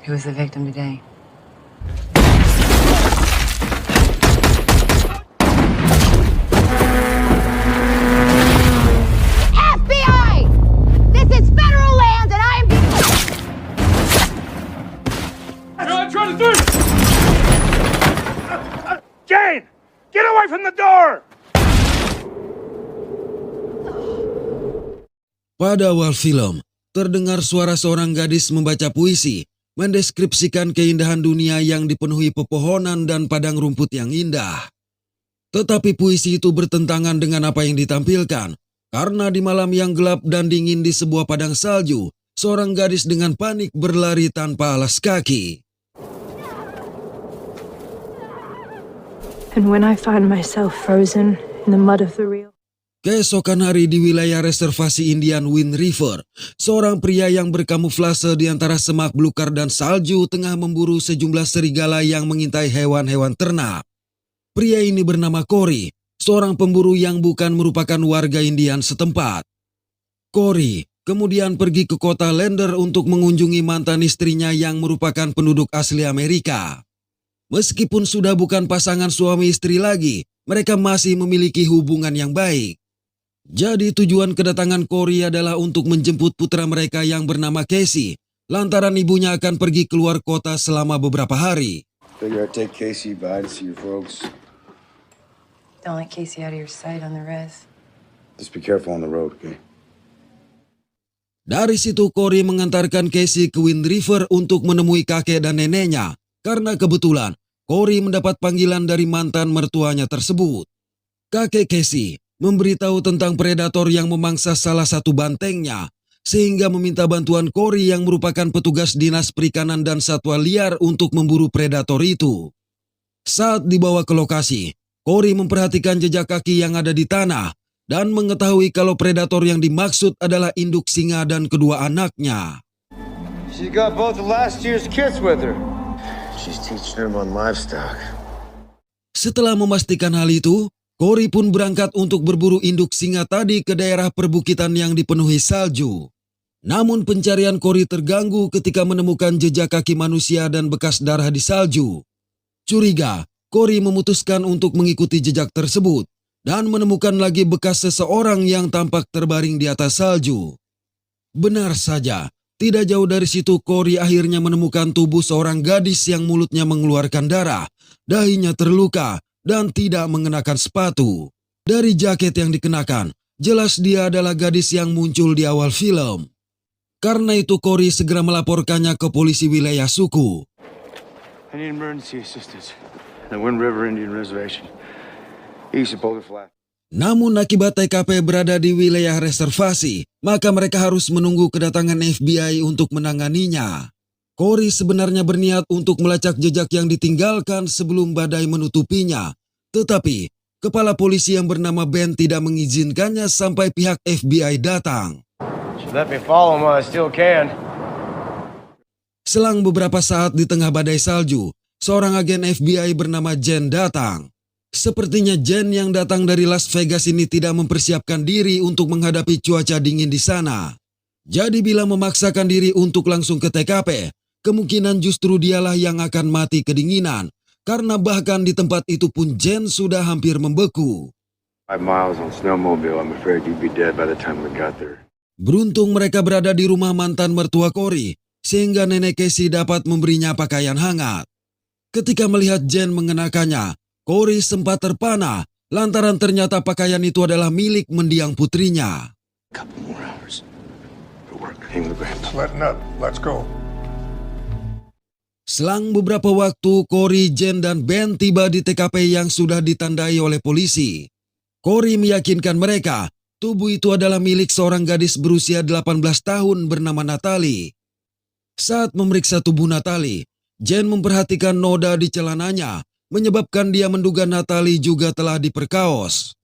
Who was the victim today? FBI! This is federal land and I am Jane! Get away from the door! Pada awal film, terdengar suara seorang gadis membaca puisi, mendeskripsikan keindahan dunia yang dipenuhi pepohonan dan padang rumput yang indah. Tetapi puisi itu bertentangan dengan apa yang ditampilkan, karena di malam yang gelap dan dingin di sebuah padang salju, seorang gadis dengan panik berlari tanpa alas kaki. And when I find myself frozen in the mud of the real. Keesokan hari di wilayah reservasi Indian Wind River, seorang pria yang berkamuflase di antara semak belukar dan salju tengah memburu sejumlah serigala yang mengintai hewan-hewan ternak. Pria ini bernama Cory, seorang pemburu yang bukan merupakan warga Indian setempat. Cory kemudian pergi ke kota Lander untuk mengunjungi mantan istrinya yang merupakan penduduk asli Amerika. Meskipun sudah bukan pasangan suami istri lagi, mereka masih memiliki hubungan yang baik. Jadi tujuan kedatangan Cory adalah untuk menjemput putra mereka yang bernama Casey, lantaran ibunya akan pergi keluar kota selama beberapa hari. Figure I'd take Casey by to see your folks. Don't let Casey out of your sight on the res. Just be careful on the road, okay? Dari situ Cory mengantarkan Casey ke Wind River untuk menemui kakek dan neneknya, karena kebetulan Cory mendapat panggilan dari mantan mertuanya tersebut. Kakek Casey memberitahu tentang predator yang memangsa salah satu bantengnya, sehingga meminta bantuan Cory yang merupakan petugas dinas perikanan dan satwa liar untuk memburu predator itu. Saat dibawa ke lokasi, Cory memperhatikan jejak kaki yang ada di tanah dan mengetahui kalau predator yang dimaksud adalah induk singa dan kedua anaknya. She got both of last year's kids with her. She's teaching them on livestock. Setelah memastikan hal itu, Cory pun berangkat untuk berburu induk singa tadi ke daerah perbukitan yang dipenuhi salju. Namun pencarian Cory terganggu ketika menemukan jejak kaki manusia dan bekas darah di salju. Curiga, Cory memutuskan untuk mengikuti jejak tersebut dan menemukan lagi bekas seseorang yang tampak terbaring di atas salju. Benar saja, tidak jauh dari situ Cory akhirnya menemukan tubuh seorang gadis yang mulutnya mengeluarkan darah, dahinya terluka, dan tidak mengenakan sepatu. Dari jaket yang dikenakan, jelas dia adalah gadis yang muncul di awal film. Karena itu Cory segera melaporkannya ke polisi wilayah suku. I need emergency assistance. The Wind River Indian Reservation. East of Boulder Flat. Namun akibat TKP berada di wilayah reservasi, maka mereka harus menunggu kedatangan FBI untuk menanganinya. Cory sebenarnya berniat untuk melacak jejak yang ditinggalkan sebelum badai menutupinya. Tetapi, kepala polisi yang bernama Ben tidak mengizinkannya sampai pihak FBI datang. Let me follow him while I still can. Selang beberapa saat di tengah badai salju, seorang agen FBI bernama Jen datang. Sepertinya Jen yang datang dari Las Vegas ini tidak mempersiapkan diri untuk menghadapi cuaca dingin di sana. Jadi bila memaksakan diri untuk langsung ke TKP, kemungkinan justru dialah yang akan mati kedinginan, karena bahkan di tempat itu pun Jen sudah hampir membeku. 5 miles on snowmobile. I'm afraid you'd be dead by the time we got there. Beruntung mereka berada di rumah mantan mertua Cory, sehingga nenek Casey dapat memberinya pakaian hangat. Ketika melihat Jen mengenakannya, Cory sempat terpana, lantaran ternyata pakaian itu adalah milik mendiang putrinya. Couple more hours for work. Hang with Grandpa. Letting up. Let's go. Selang beberapa waktu, Cory, Jen, dan Ben tiba di TKP yang sudah ditandai oleh polisi. Cory meyakinkan mereka, tubuh itu adalah milik seorang gadis berusia 18 tahun bernama Natalie. Saat memeriksa tubuh Natalie, Jen memperhatikan noda di celananya, menyebabkan dia menduga Natalie juga telah diperkaos.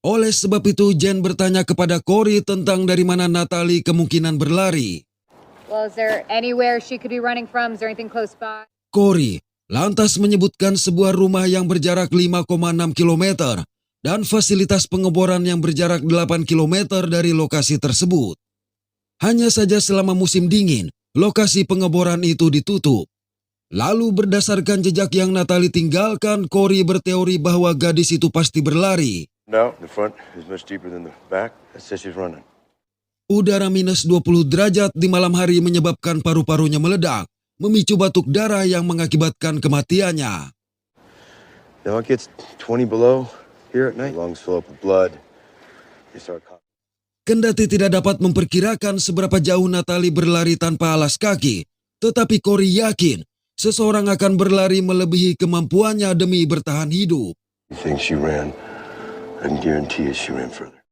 Oleh sebab itu, Jen bertanya kepada Cory tentang dari mana Natalie kemungkinan berlari. Well, is there anywhere she could be running from? Is there anything close by? Cory lantas menyebutkan sebuah rumah yang berjarak 5,6 km dan fasilitas pengeboran yang berjarak 8 km dari lokasi tersebut. Hanya saja selama musim dingin, lokasi pengeboran itu ditutup. Lalu berdasarkan jejak yang Natalie tinggalkan, Corey berteori bahwa gadis itu pasti berlari. No, the front is much deeper than the back. That says she's running. Udara minus 20 derajat di malam hari menyebabkan paru-parunya meledak, memicu batuk darah yang mengakibatkan kematiannya. Now it gets 20 below here at night. Lungs fill up with blood. You start coughing. Kendati tidak dapat memperkirakan seberapa jauh Natalie berlari tanpa alas kaki, tetapi Corey yakin seseorang akan berlari melebihi kemampuannya demi bertahan hidup. You think she ran? I can guarantee you she ran further.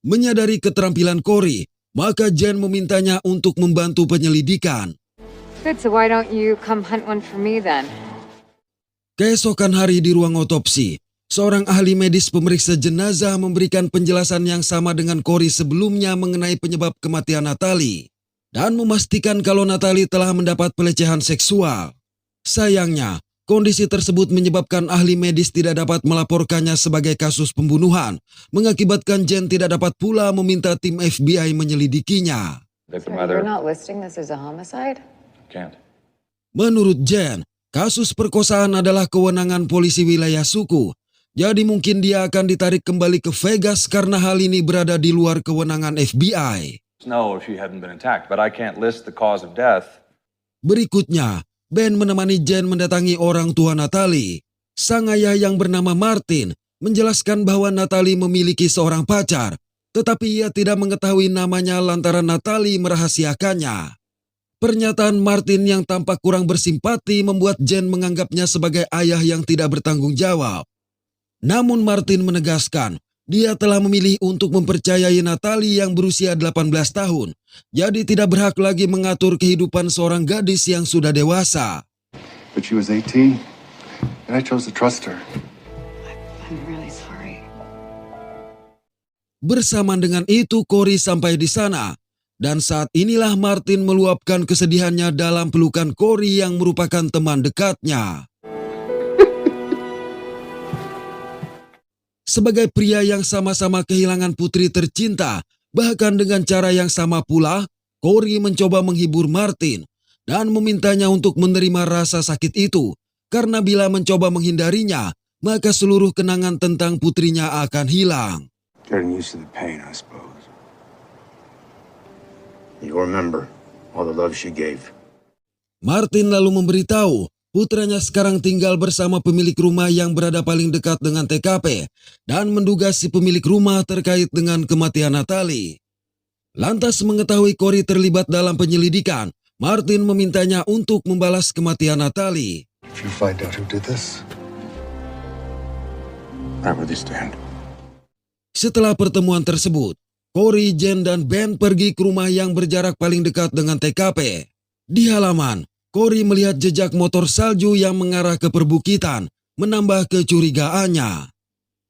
Menyadari keterampilan Corey, maka Jen memintanya untuk membantu penyelidikan. Good, so why don't you come hunt one for me then? Keesokan hari di ruang otopsi, seorang ahli medis pemeriksa jenazah memberikan penjelasan yang sama dengan Corey sebelumnya mengenai penyebab kematian Natalie dan memastikan kalau Natalie telah mendapat pelecehan seksual. Sayangnya, kondisi tersebut menyebabkan ahli medis tidak dapat melaporkannya sebagai kasus pembunuhan, mengakibatkan Jen tidak dapat pula meminta tim FBI menyelidikinya. You're not listing this as a homicide? Can't. Menurut Jen, kasus perkosaan adalah kewenangan polisi wilayah suku. Jadi mungkin dia akan ditarik kembali ke Vegas karena hal ini berada di luar kewenangan FBI. No, if she hadn't been attacked, but I can't list the cause of death. Berikutnya, Ben menemani Jen mendatangi orang tua Natalie. Sang ayah yang bernama Martin menjelaskan bahwa Natalie memiliki seorang pacar, tetapi ia tidak mengetahui namanya lantaran Natalie merahasiakannya. Pernyataan Martin yang tampak kurang bersimpati membuat Jen menganggapnya sebagai ayah yang tidak bertanggung jawab. Namun Martin menegaskan, dia telah memilih untuk mempercayai Natalie yang berusia 18 tahun, jadi tidak berhak lagi mengatur kehidupan seorang gadis yang sudah dewasa. But she was 18, and I chose to trust her. I'm really sorry. Bersamaan dengan itu, Corey sampai di sana. Dan saat inilah Martin meluapkan kesedihannya dalam pelukan Corey yang merupakan teman dekatnya. Sebagai pria yang sama-sama kehilangan putri tercinta, bahkan dengan cara yang sama pula, Corey mencoba menghibur Martin dan memintanya untuk menerima rasa sakit itu, karena bila mencoba menghindarinya, maka seluruh kenangan tentang putrinya akan hilang. Getting used to the pain, I suppose. You remember all the love she gave. Martin lalu memberitahu putranya sekarang tinggal bersama pemilik rumah yang berada paling dekat dengan TKP dan menduga si pemilik rumah terkait dengan kematian Natalie. Lantas mengetahui Corey terlibat dalam penyelidikan, Martin memintanya untuk membalas kematian Natalie. If you find out who did this, I really stand. Setelah pertemuan tersebut, Corey, Jen, dan Ben pergi ke rumah yang berjarak paling dekat dengan TKP. Di halaman, Corey melihat jejak motor salju yang mengarah ke perbukitan, menambah kecurigaannya.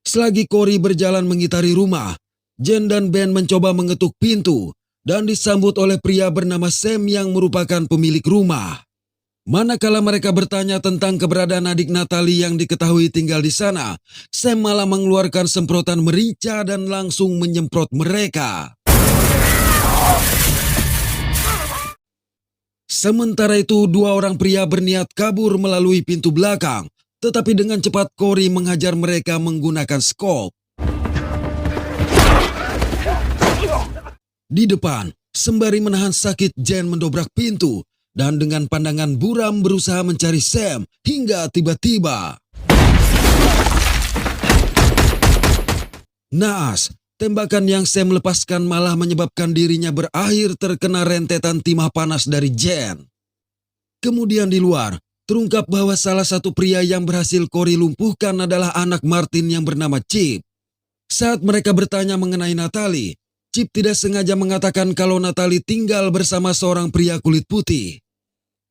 Selagi Corey berjalan mengitari rumah, Jen dan Ben mencoba mengetuk pintu dan disambut oleh pria bernama Sam yang merupakan pemilik rumah. Manakala mereka bertanya tentang keberadaan adik Natalie yang diketahui tinggal di sana, Sam malah mengeluarkan semprotan merica dan langsung menyemprot mereka. Sementara itu, dua orang pria berniat kabur melalui pintu belakang, tetapi dengan cepat Corey menghajar mereka menggunakan skop. Di depan, sembari menahan sakit, Jen mendobrak pintu dan dengan pandangan buram berusaha mencari Sam hingga tiba-tiba. Naas, tembakan yang Sam lepaskan malah menyebabkan dirinya berakhir terkena rentetan timah panas dari Jen. Kemudian di luar, terungkap bahwa salah satu pria yang berhasil Corey lumpuhkan adalah anak Martin yang bernama Chip. Saat mereka bertanya mengenai Natalie, Chip tidak sengaja mengatakan kalau Natalie tinggal bersama seorang pria kulit putih.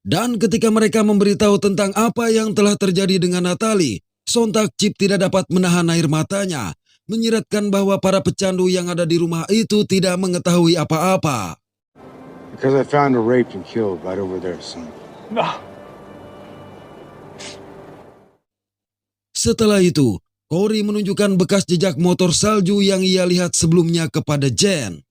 Dan ketika mereka memberitahu tentang apa yang telah terjadi dengan Natalie, sontak Chip tidak dapat menahan air matanya, menyiratkan bahwa para pecandu yang ada di rumah itu tidak mengetahui apa-apa. Because I found her raped and killed right over there, son. No. Setelah itu, Corey menunjukkan bekas jejak motor salju yang ia lihat sebelumnya kepada Jen.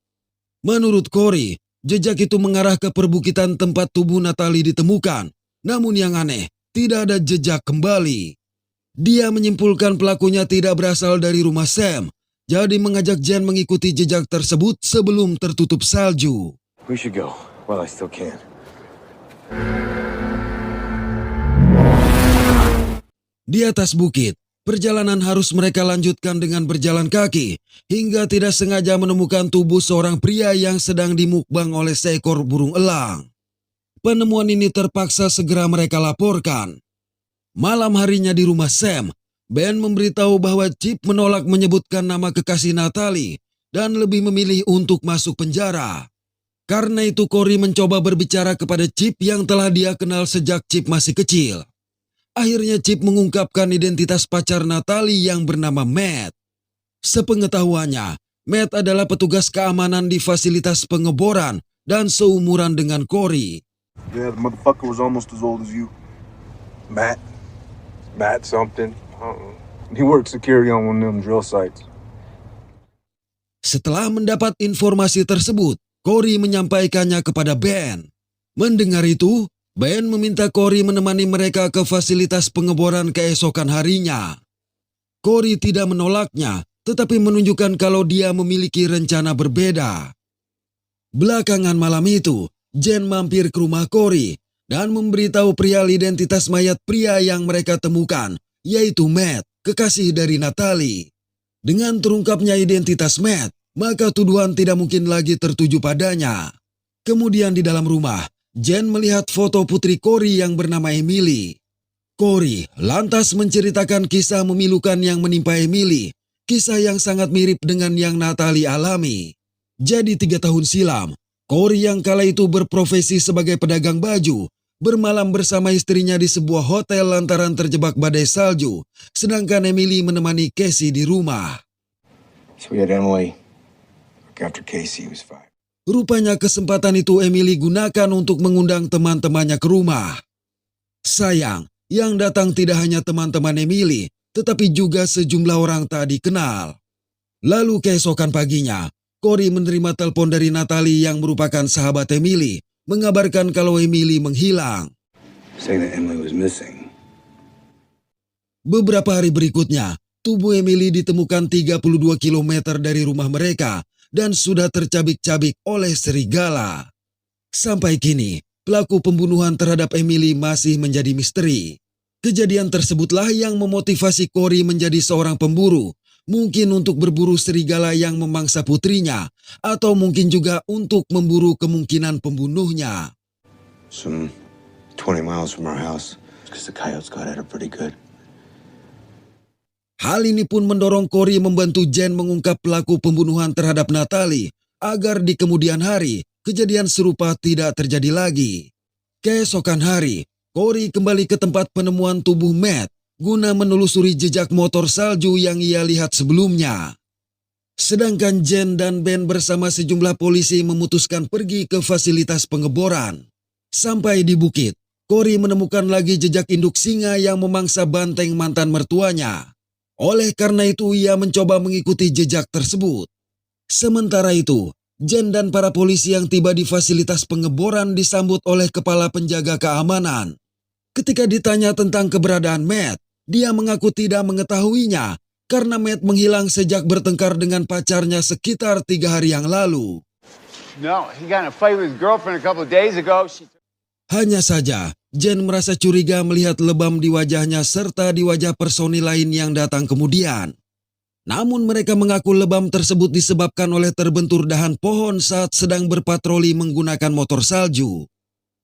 Menurut Corey, Jejak itu mengarah ke perbukitan tempat tubuh Natalie ditemukan. Namun yang aneh, tidak ada jejak kembali. Dia menyimpulkan pelakunya tidak berasal dari rumah Sam, jadi mengajak Jen mengikuti jejak tersebut sebelum tertutup salju. We should go while I still can. Di atas bukit, perjalanan harus mereka lanjutkan dengan berjalan kaki, hingga tidak sengaja menemukan tubuh seorang pria yang sedang dimukbang oleh seekor burung elang. Penemuan ini terpaksa segera mereka laporkan. Malam harinya di rumah Sam, Ben memberitahu bahwa Chip menolak menyebutkan nama kekasih Natalie dan lebih memilih untuk masuk penjara. Karena itu Cory mencoba berbicara kepada Chip yang telah dia kenal sejak Chip masih kecil. Akhirnya Chip mengungkapkan identitas pacar Natalie yang bernama Matt. Sepengetahuannya, Matt adalah petugas keamanan di fasilitas pengeboran dan seumuran dengan Cory. Yeah, the motherfucker was almost as old as you. Matt something. He works security on one of them drill sites. Setelah mendapat informasi tersebut, Cory menyampaikannya kepada Ben. Mendengar itu, Ben meminta Cory menemani mereka ke fasilitas pengeboran keesokan harinya. Cory tidak menolaknya, tetapi menunjukkan kalau dia memiliki rencana berbeda. Belakangan malam itu, Jen mampir ke rumah Cory dan memberitahu perihal identitas mayat pria yang mereka temukan, yaitu Matt, kekasih dari Natalie. Dengan terungkapnya identitas Matt, maka tuduhan tidak mungkin lagi tertuju padanya. Kemudian di dalam rumah, Jen melihat foto putri Cory yang bernama Emily. Cory lantas menceritakan kisah memilukan yang menimpa Emily, kisah yang sangat mirip dengan yang Natalie alami. Jadi 3 tahun silam, Cory yang kala itu berprofesi sebagai pedagang baju, bermalam bersama istrinya di sebuah hotel lantaran terjebak badai salju, sedangkan Emily menemani Casey di rumah. So we had Emily look after Casey, who was 5. Rupanya kesempatan itu Emily gunakan untuk mengundang teman-temannya ke rumah. Sayang, yang datang tidak hanya teman-teman Emily, tetapi juga sejumlah orang tak dikenal. Lalu keesokan paginya, Cory menerima telepon dari Natalie yang merupakan sahabat Emily, mengabarkan kalau Emily menghilang. Saying that Emily was missing. Beberapa hari berikutnya, tubuh Emily ditemukan 32 km dari rumah mereka dan sudah tercabik-cabik oleh serigala. Sampai kini, pelaku pembunuhan terhadap Emily masih menjadi misteri. Kejadian tersebutlah yang memotivasi Cory menjadi seorang pemburu, mungkin untuk berburu serigala yang memangsa putrinya, atau mungkin juga untuk memburu kemungkinan pembunuhnya. Some 20 miles from our house, because the coyotes got at her pretty good. Hal ini pun mendorong Cory membantu Jen mengungkap pelaku pembunuhan terhadap Natalie, agar di kemudian hari, kejadian serupa tidak terjadi lagi. Keesokan hari, Cory kembali ke tempat penemuan tubuh Matt, guna menelusuri jejak motor salju yang ia lihat sebelumnya. Sedangkan Jen dan Ben bersama sejumlah polisi memutuskan pergi ke fasilitas pengeboran. Sampai di bukit, Cory menemukan lagi jejak induk singa yang memangsa banteng mantan mertuanya. Oleh karena itu ia mencoba mengikuti jejak tersebut. Sementara itu, Jen dan para polisi yang tiba di fasilitas pengeboran disambut oleh kepala penjaga keamanan. Ketika ditanya tentang keberadaan Matt, dia mengaku tidak mengetahuinya karena Matt menghilang sejak bertengkar dengan pacarnya sekitar 3 hari yang lalu. No, he got in a fight with his girlfriend a couple of days ago. Hanya saja, Jen merasa curiga melihat lebam di wajahnya serta di wajah personil lain yang datang kemudian. Namun mereka mengaku lebam tersebut disebabkan oleh terbentur dahan pohon saat sedang berpatroli menggunakan motor salju.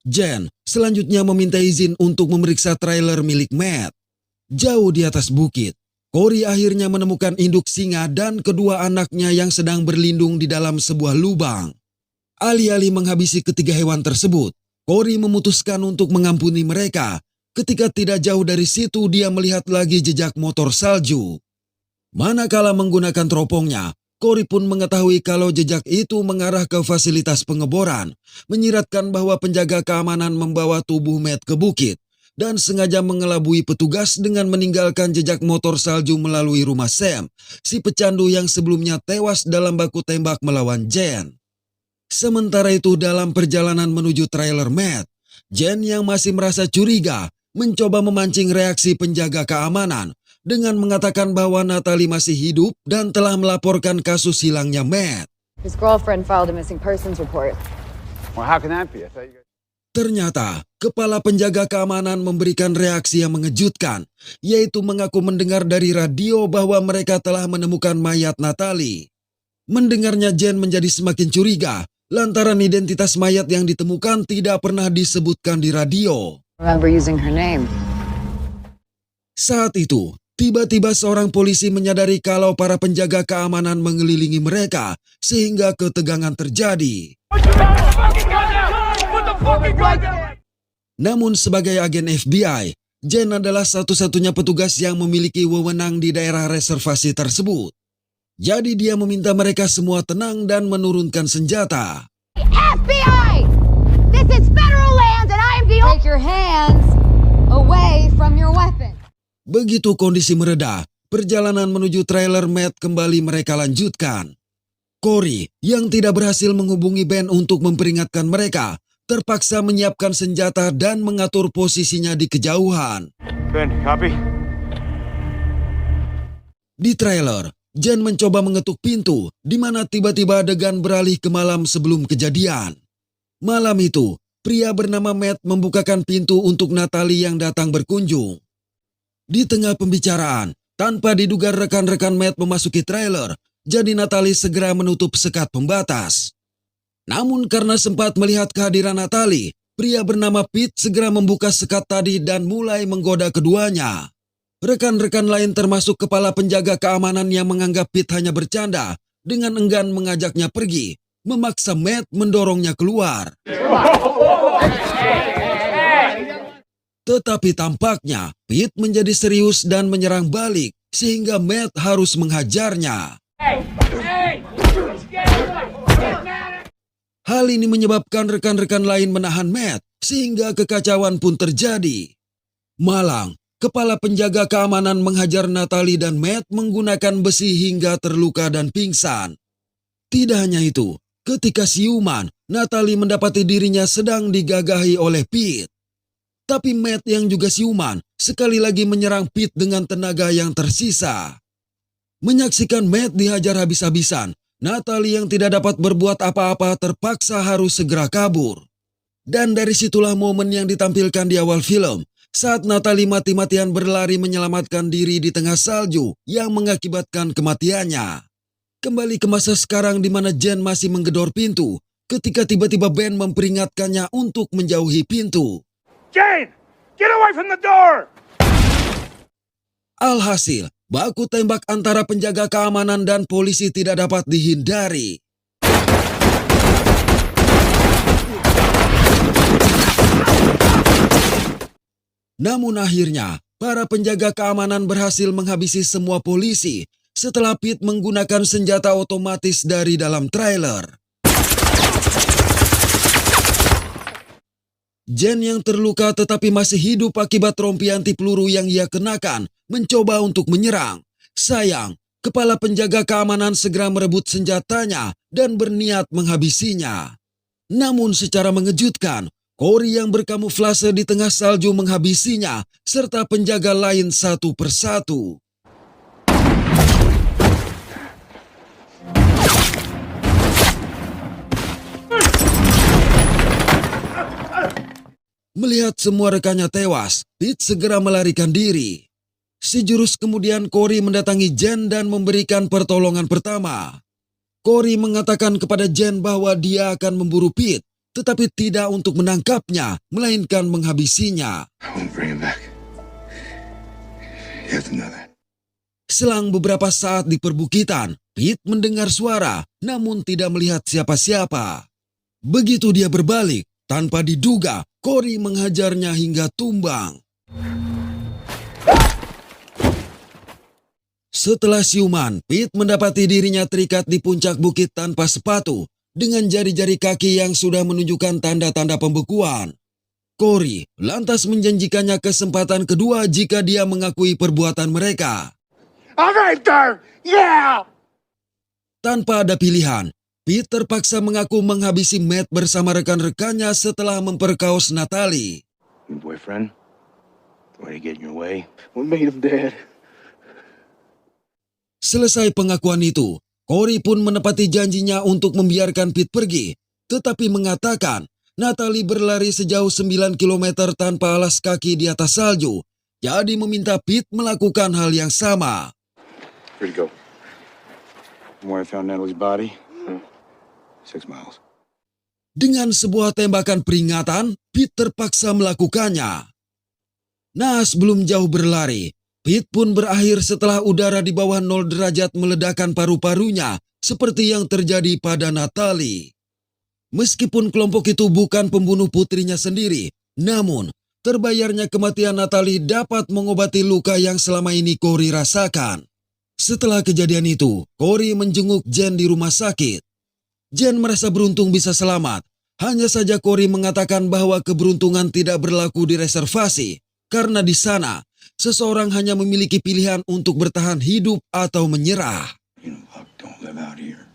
Jen selanjutnya meminta izin untuk memeriksa trailer milik Matt. Jauh di atas bukit, Cory akhirnya menemukan induk singa dan kedua anaknya yang sedang berlindung di dalam sebuah lubang. Alih-alih menghabisi ketiga hewan tersebut, Cory memutuskan untuk mengampuni mereka. Ketika tidak jauh dari situ dia melihat lagi jejak motor salju. Manakala menggunakan teropongnya, Cory pun mengetahui kalau jejak itu mengarah ke fasilitas pengeboran, menyiratkan bahwa penjaga keamanan membawa tubuh Matt ke bukit dan sengaja mengelabui petugas dengan meninggalkan jejak motor salju melalui rumah Sam, si pecandu yang sebelumnya tewas dalam baku tembak melawan Jen. Sementara itu dalam perjalanan menuju trailer Matt, Jen yang masih merasa curiga mencoba memancing reaksi penjaga keamanan dengan mengatakan bahwa Natalie masih hidup dan telah melaporkan kasus hilangnya Matt. His girlfriend filed a missing persons report. Well, how can that be? I thought you guys... Ternyata, kepala penjaga keamanan memberikan reaksi yang mengejutkan, yaitu mengaku mendengar dari radio bahwa mereka telah menemukan mayat Natalie. Mendengarnya Jen menjadi semakin curiga, lantaran identitas mayat yang ditemukan tidak pernah disebutkan di radio. Remember using her name. Saat itu, tiba-tiba seorang polisi menyadari kalau para penjaga keamanan mengelilingi mereka, sehingga ketegangan terjadi. Namun sebagai agen FBI, Jen adalah satu-satunya petugas yang memiliki wewenang di daerah reservasi tersebut. Jadi dia meminta mereka semua tenang dan menurunkan senjata. FBI! This is federal land and I am the Take your hands away from your weapon. Begitu kondisi mereda, perjalanan menuju trailer Matt kembali mereka lanjutkan. Corey, yang tidak berhasil menghubungi Ben untuk memperingatkan mereka, terpaksa menyiapkan senjata dan mengatur posisinya di kejauhan. Ben, copy? Di trailer, Jen mencoba mengetuk pintu, di mana tiba-tiba adegan beralih ke malam sebelum kejadian. Malam itu, pria bernama Matt membukakan pintu untuk Natalie yang datang berkunjung. Di tengah pembicaraan, tanpa diduga rekan-rekan Matt memasuki trailer, jadi Natalie segera menutup sekat pembatas. Namun karena sempat melihat kehadiran Natalie, pria bernama Pete segera membuka sekat tadi dan mulai menggoda keduanya. Rekan-rekan lain termasuk kepala penjaga keamanan yang menganggap Pete hanya bercanda, dengan enggan mengajaknya pergi, memaksa Matt mendorongnya keluar. Tetapi tampaknya Pete menjadi serius dan menyerang balik, sehingga Matt harus menghajarnya. Hal ini menyebabkan rekan-rekan lain menahan Matt, sehingga kekacauan pun terjadi. Malang, kepala penjaga keamanan menghajar Natalie dan Matt menggunakan besi hingga terluka dan pingsan. Tidak hanya itu, ketika siuman, Natalie mendapati dirinya sedang digagahi oleh Pete. Tapi Matt yang juga siuman, sekali lagi menyerang Pete dengan tenaga yang tersisa. Menyaksikan Matt dihajar habis-habisan, Natalie yang tidak dapat berbuat apa-apa terpaksa harus segera kabur. Dan dari situlah momen yang ditampilkan di awal film, saat Natalie mati-matian berlari menyelamatkan diri di tengah salju yang mengakibatkan kematiannya. Kembali ke masa sekarang di mana Jen masih menggedor pintu, ketika tiba-tiba Ben memperingatkannya untuk menjauhi pintu. Jane, get away from the door! Alhasil, baku tembak antara penjaga keamanan dan polisi tidak dapat dihindari. Namun akhirnya, para penjaga keamanan berhasil menghabisi semua polisi setelah Pete menggunakan senjata otomatis dari dalam trailer. Jen yang terluka tetapi masih hidup akibat rompi anti peluru yang ia kenakan mencoba untuk menyerang. Sayang, kepala penjaga keamanan segera merebut senjatanya dan berniat menghabisinya. Namun secara mengejutkan, Corey yang berkamuflase di tengah salju menghabisinya serta penjaga lain satu persatu. Melihat semua rekannya tewas, Pete segera melarikan diri. Sejurus kemudian Corey mendatangi Jen dan memberikan pertolongan pertama. Corey mengatakan kepada Jen bahwa dia akan memburu Pete, tetapi tidak untuk menangkapnya, melainkan menghabisinya. Selang beberapa saat di perbukitan, Pete mendengar suara, namun tidak melihat siapa-siapa. Begitu dia berbalik, tanpa diduga, Corey menghajarnya hingga tumbang. Setelah siuman, Pete mendapati dirinya terikat di puncak bukit tanpa sepatu, dengan jari-jari kaki yang sudah menunjukkan tanda-tanda pembekuan. Corey lantas menjanjikannya kesempatan kedua jika dia mengakui perbuatan mereka. All right there, yeah! Tanpa ada pilihan, Pete terpaksa mengaku menghabisi Matt bersama rekan-rekannya setelah memperkaos Natalie. Your boyfriend? Why you get in your way? What made him dead? Selesai pengakuan itu, Corey pun menepati janjinya untuk membiarkan Pete pergi, tetapi mengatakan Natalie berlari sejauh 9 km tanpa alas kaki di atas salju, jadi meminta Pete melakukan hal yang sama. Where'd he go? From where I found Natalie's body? 6 miles. Dengan sebuah tembakan peringatan, Pete terpaksa melakukannya. Nah, sebelum jauh berlari, Pete pun berakhir setelah udara di bawah 0 derajat meledakkan paru-parunya seperti yang terjadi pada Natalie. Meskipun kelompok itu bukan pembunuh putrinya sendiri, namun terbayarnya kematian Natalie dapat mengobati luka yang selama ini Corey rasakan. Setelah kejadian itu, Corey menjenguk Jen di rumah sakit. Jen merasa beruntung bisa selamat. Hanya saja Corey mengatakan bahwa keberuntungan tidak berlaku di reservasi, karena di sana seseorang hanya memiliki pilihan untuk bertahan hidup atau menyerah. You know, luck don't live out here.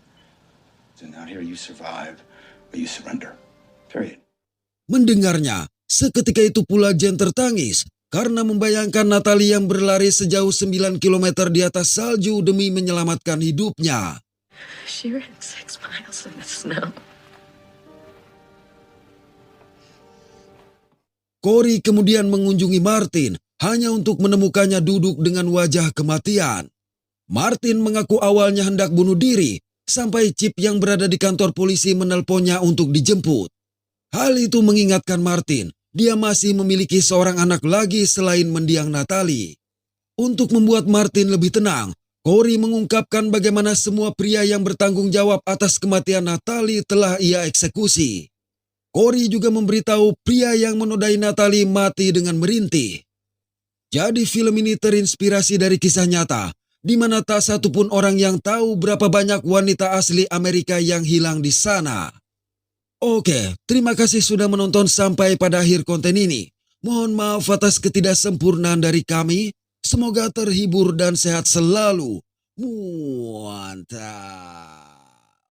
And out here you survive, or you surrender. Period. Mendengarnya, seketika itu pula Jen tertangis karena membayangkan Natalie yang berlari sejauh 9 km di atas salju demi menyelamatkan hidupnya. She ran 6 miles in the snow. Corey kemudian mengunjungi Martin hanya untuk menemukannya duduk dengan wajah kematian. Martin mengaku awalnya hendak bunuh diri sampai Chip yang berada di kantor polisi menelponnya untuk dijemput. Hal itu mengingatkan Martin, dia masih memiliki seorang anak lagi selain mendiang Natalie. Untuk membuat Martin lebih tenang, Corey mengungkapkan bagaimana semua pria yang bertanggung jawab atas kematian Natalie telah ia eksekusi. Corey juga memberitahu pria yang menodai Natalie mati dengan merintih. Jadi film ini terinspirasi dari kisah nyata, di mana tak satu pun orang yang tahu berapa banyak wanita asli Amerika yang hilang di sana. Oke, terima kasih sudah menonton sampai pada akhir konten ini. Mohon maaf atas ketidaksempurnaan dari kami. Semoga terhibur dan sehat selalu. Mantap.